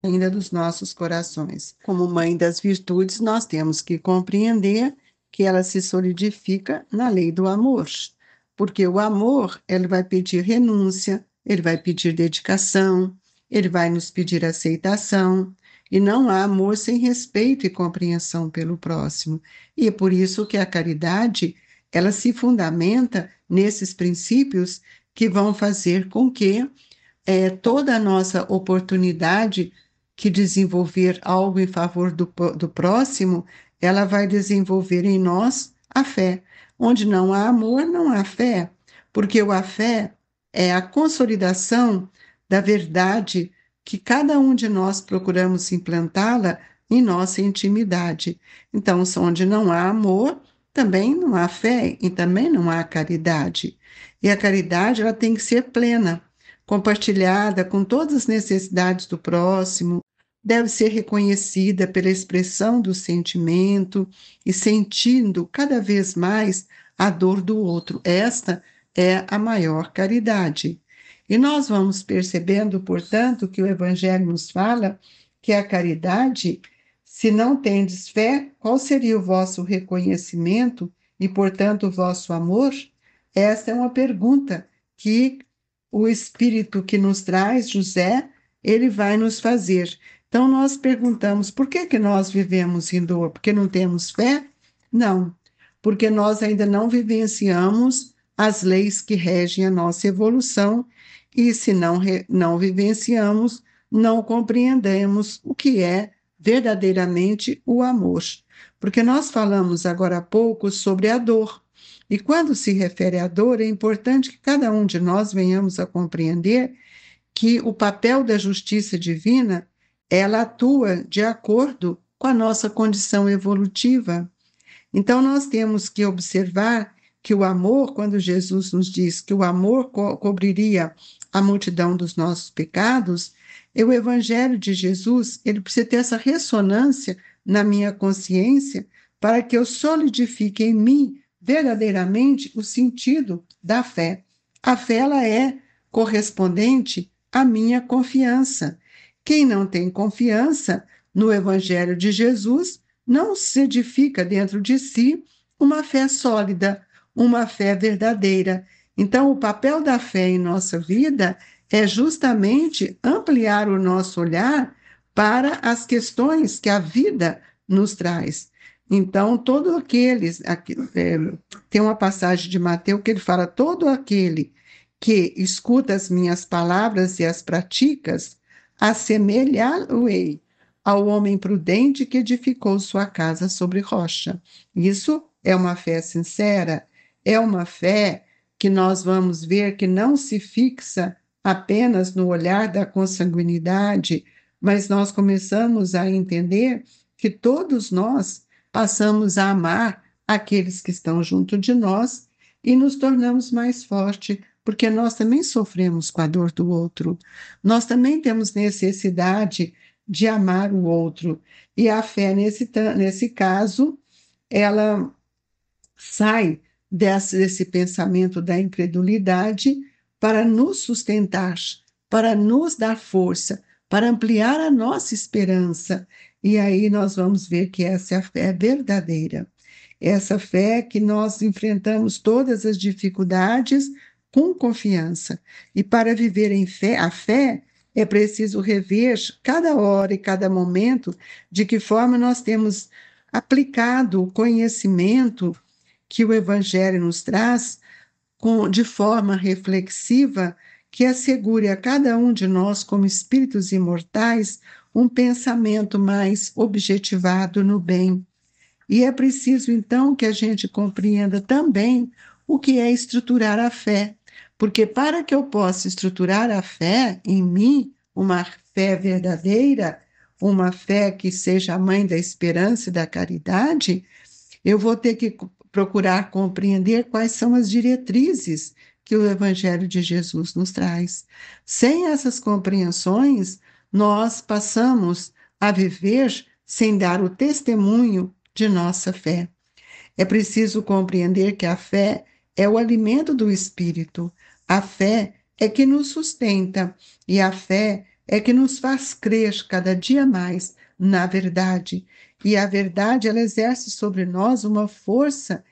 ainda dos nossos corações. Como mãe das virtudes, nós temos que compreender que ela se solidifica na lei do amor, porque o amor, ele vai pedir renúncia, ele vai pedir dedicação, ele vai nos pedir aceitação, e não há amor sem respeito e compreensão pelo próximo. E é por isso que a caridade, ela se fundamenta nesses princípios que vão fazer com que toda a nossa oportunidade que desenvolver algo em favor do próximo, ela vai desenvolver em nós a fé. Onde não há amor, não há fé, porque a fé é a consolidação da verdade que cada um de nós procuramos implantá-la em nossa intimidade. Então, onde não há amor, também não há fé e também não há caridade. E a caridade, ela tem que ser plena, compartilhada com todas as necessidades do próximo, deve ser reconhecida pela expressão do sentimento e sentindo cada vez mais a dor do outro. Esta é a maior caridade. E nós vamos percebendo, portanto, que o Evangelho nos fala que a caridade, se não tendes fé, qual seria o vosso reconhecimento e, portanto, o vosso amor? Esta é uma pergunta que o Espírito que nos traz, José, ele vai nos fazer. Então, nós perguntamos, por que que nós vivemos em dor? Porque não temos fé? Não, porque nós ainda não vivenciamos as leis que regem a nossa evolução, e se não vivenciamos, não compreendemos o que é verdadeiramente o amor. Porque nós falamos agora há pouco sobre a dor, e quando se refere à dor, é importante que cada um de nós venhamos a compreender que o papel da justiça divina, ela atua de acordo com a nossa condição evolutiva. Então, nós temos que observar que o amor, quando Jesus nos diz que o amor cobriria a multidão dos nossos pecados, o Evangelho de Jesus, ele precisa ter essa ressonância na minha consciência para que eu solidifique em mim verdadeiramente o sentido da fé. A fé, ela é correspondente à minha confiança. Quem não tem confiança no Evangelho de Jesus não se edifica dentro de si uma fé sólida, uma fé verdadeira. Então, o papel da fé em nossa vida é justamente ampliar o nosso olhar para as questões que a vida nos traz. Então, todo aqueles, tem uma passagem de Mateus que ele fala, todo aquele que escuta as minhas palavras e as praticas, assemelhar-o-ei ao homem prudente que edificou sua casa sobre rocha. Isso é uma fé sincera, é uma fé que nós vamos ver que não se fixa apenas no olhar da consanguinidade, mas nós começamos a entender que todos nós passamos a amar aqueles que estão junto de nós e nos tornamos mais fortes, porque nós também sofremos com a dor do outro, nós também temos necessidade de amar o outro. E a fé, nesse caso, ela sai desse pensamento da incredulidade para nos sustentar, para nos dar força, para ampliar a nossa esperança. E aí nós vamos ver que essa é a fé verdadeira. Essa fé que nós enfrentamos todas as dificuldades com confiança. E para viver em fé, a fé, é preciso rever cada hora e cada momento de que forma nós temos aplicado o conhecimento que o Evangelho nos traz de forma reflexiva, que assegure a cada um de nós, como espíritos imortais, um pensamento mais objetivado no bem. E é preciso, então, que a gente compreenda também o que é estruturar a fé, porque para que eu possa estruturar a fé em mim, uma fé verdadeira, uma fé que seja a mãe da esperança e da caridade, eu vou ter que procurar compreender quais são as diretrizes que o Evangelho de Jesus nos traz. Sem essas compreensões, nós passamos a viver sem dar o testemunho de nossa fé. É preciso compreender que a fé é o alimento do espírito, a fé é que nos sustenta, e a fé é que nos faz crer cada dia mais na verdade. E a verdade, ela exerce sobre nós uma força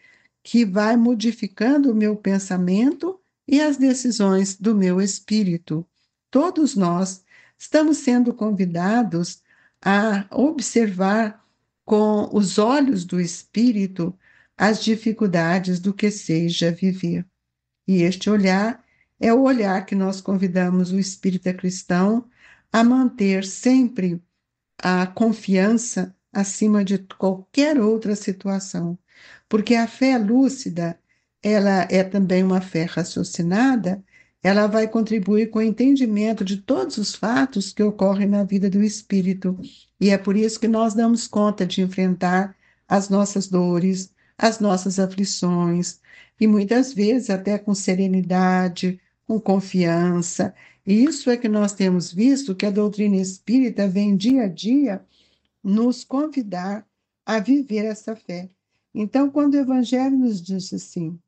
que vai modificando o meu pensamento e as decisões do meu espírito. Todos nós estamos sendo convidados a observar com os olhos do espírito as dificuldades do que seja viver. E este olhar é o olhar que nós convidamos o espírita cristão a manter sempre a confiança acima de qualquer outra situação, porque a fé lúcida, ela é também uma fé raciocinada, ela vai contribuir com o entendimento de todos os fatos que ocorrem na vida do espírito, e é por isso que nós damos conta de enfrentar as nossas dores, as nossas aflições, e muitas vezes até com serenidade, com confiança. E isso é que nós temos visto que a doutrina espírita vem dia a dia nos convidar a viver essa fé. Então, quando o Evangelho nos diz assim,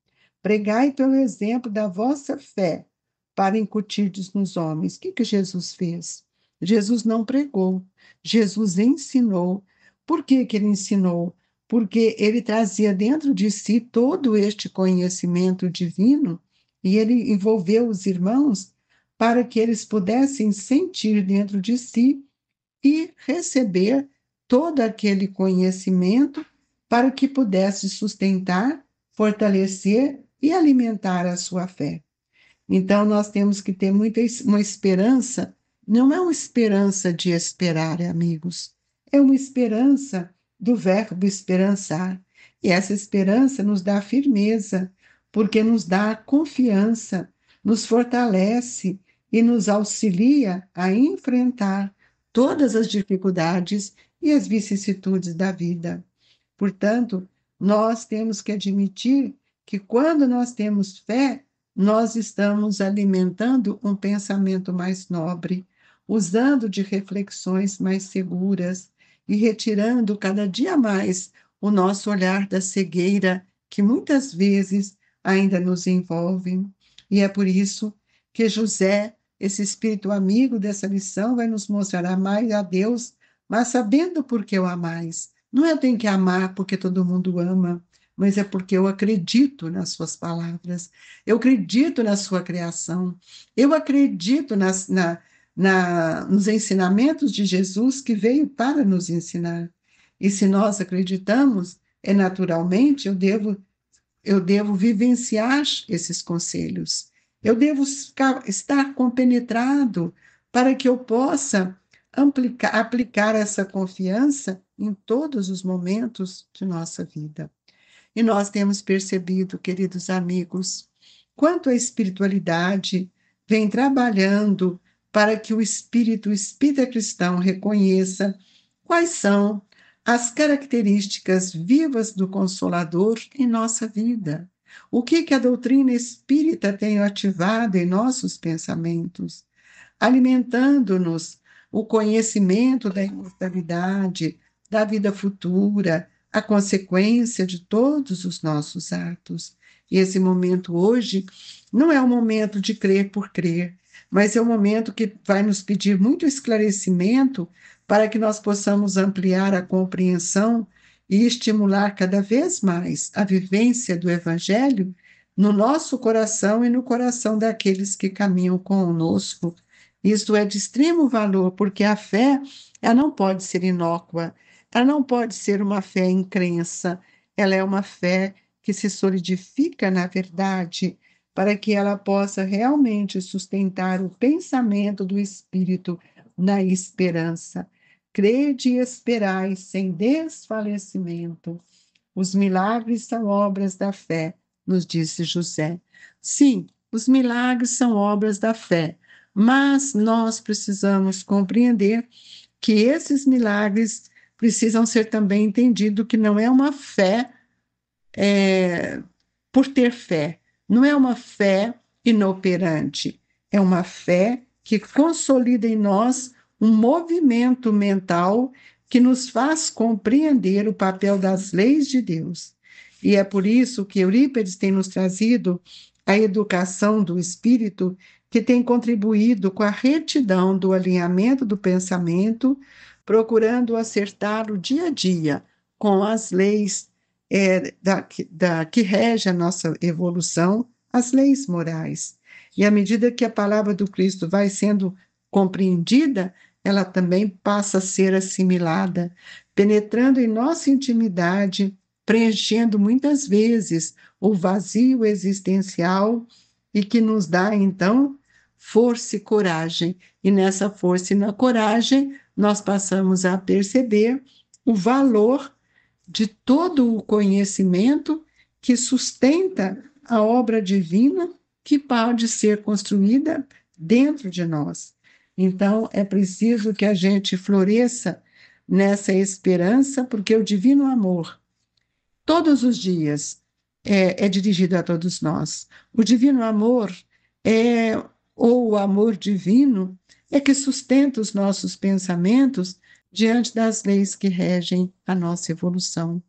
pregai pelo exemplo da vossa fé para incutirdes nos homens, o que Jesus fez? Jesus não pregou, Jesus ensinou. Por que que ele ensinou? Porque ele trazia dentro de si todo este conhecimento divino e ele envolveu os irmãos para que eles pudessem sentir dentro de si e receber todo aquele conhecimento para que pudesse sustentar, fortalecer e alimentar a sua fé. Então, nós temos que ter uma esperança, não é uma esperança de esperar, amigos, é uma esperança do verbo esperançar. E essa esperança nos dá firmeza, porque nos dá confiança, nos fortalece e nos auxilia a enfrentar todas as dificuldades e as vicissitudes da vida. Portanto, nós temos que admitir que quando nós temos fé, nós estamos alimentando um pensamento mais nobre, usando de reflexões mais seguras e retirando cada dia mais o nosso olhar da cegueira que muitas vezes ainda nos envolve. E é por isso que José, esse espírito amigo dessa lição, vai nos mostrar amar a Deus, mas sabendo por que o amais. Não é eu tenho que amar porque todo mundo ama, mas é porque eu acredito nas suas palavras, eu acredito na sua criação, eu acredito nos ensinamentos de Jesus que veio para nos ensinar. E se nós acreditamos, é naturalmente eu devo vivenciar esses conselhos. Eu devo estar compenetrado para que eu possa aplicar essa confiança em todos os momentos de nossa vida. E nós temos percebido, queridos amigos, quanto a espiritualidade vem trabalhando para que o espírita cristão reconheça quais são as características vivas do Consolador em nossa vida. O que a doutrina espírita tem ativado em nossos pensamentos, alimentando-nos o conhecimento da imortalidade, da vida futura, a consequência de todos os nossos atos. E esse momento hoje não é um momento de crer por crer, mas é um momento que vai nos pedir muito esclarecimento para que nós possamos ampliar a compreensão e estimular cada vez mais a vivência do Evangelho no nosso coração e no coração daqueles que caminham conosco. Isto é de extremo valor, porque a fé, ela não pode ser inócua, ela não pode ser uma fé em crença, ela é uma fé que se solidifica na verdade, para que ela possa realmente sustentar o pensamento do Espírito na esperança. Crede e esperai sem desfalecimento. Os milagres são obras da fé, nos disse José. Sim, os milagres são obras da fé, mas nós precisamos compreender que esses milagres precisam ser também entendidos que não é uma fé por ter fé, não é uma fé inoperante, é uma fé que consolida em nós um movimento mental que nos faz compreender o papel das leis de Deus. E é por isso que Eurípides tem nos trazido a educação do espírito, que tem contribuído com a retidão do alinhamento do pensamento, procurando acertar o dia a dia com as leis que rege a nossa evolução, as leis morais. E à medida que a palavra do Cristo vai sendo compreendida, ela também passa a ser assimilada, penetrando em nossa intimidade, preenchendo muitas vezes o vazio existencial e que nos dá, então, força e coragem. E nessa força e na coragem, nós passamos a perceber o valor de todo o conhecimento que sustenta a obra divina que pode ser construída dentro de nós. Então, é preciso que a gente floresça nessa esperança, porque o divino amor, todos os dias, é dirigido a todos nós. O divino amor é, ou o amor divino, é que sustenta os nossos pensamentos diante das leis que regem a nossa evolução.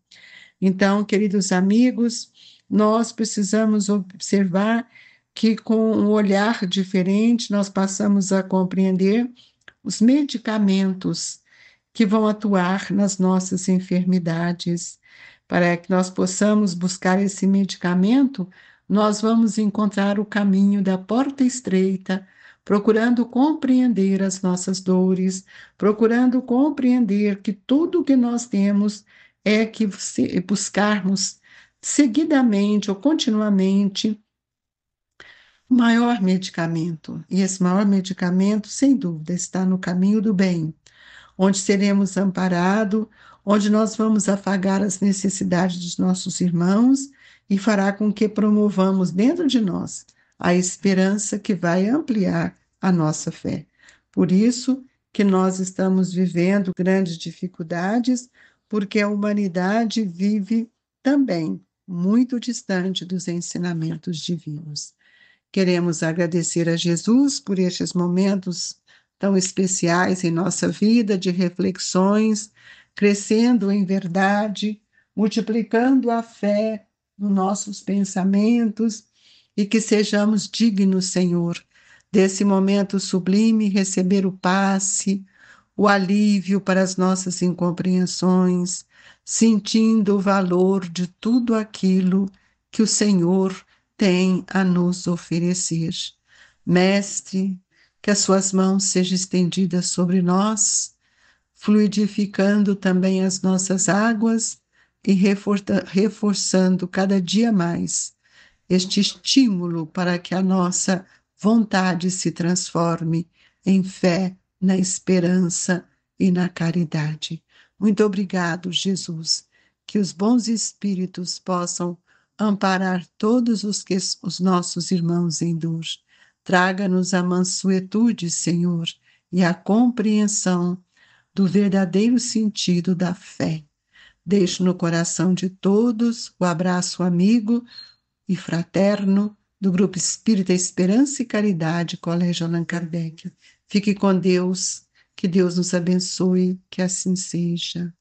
Então, queridos amigos, nós precisamos observar que, com um olhar diferente, nós passamos a compreender os medicamentos que vão atuar nas nossas enfermidades. Para que nós possamos buscar esse medicamento, nós vamos encontrar o caminho da porta estreita, procurando compreender as nossas dores, procurando compreender que tudo o que nós temos é que buscarmos seguidamente ou continuamente o maior medicamento. E esse maior medicamento, sem dúvida, está no caminho do bem, onde seremos amparados, onde nós vamos afagar as necessidades dos nossos irmãos e fará com que promovamos dentro de nós a esperança que vai ampliar a nossa fé. Por isso que nós estamos vivendo grandes dificuldades, porque a humanidade vive também muito distante dos ensinamentos divinos. Queremos agradecer a Jesus por estes momentos tão especiais em nossa vida, de reflexões, crescendo em verdade, multiplicando a fé nos nossos pensamentos e que sejamos dignos, Senhor, desse momento sublime, receber o passe, o alívio para as nossas incompreensões, sentindo o valor de tudo aquilo que o Senhor tem a nos oferecer. Mestre, que as suas mãos sejam estendidas sobre nós, fluidificando também as nossas águas e reforçando cada dia mais este estímulo para que a nossa vontade se transforme em fé, na esperança e na caridade. Muito obrigado, Jesus, que os bons espíritos possam amparar todos os nossos irmãos em dor. Traga-nos a mansuetude, Senhor, e a compreensão do verdadeiro sentido da fé. Deixe no coração de todos o abraço amigo e fraterno do Grupo Espírita Esperança e Caridade, Colégio Allan Kardec. Fique com Deus, que Deus nos abençoe, que assim seja.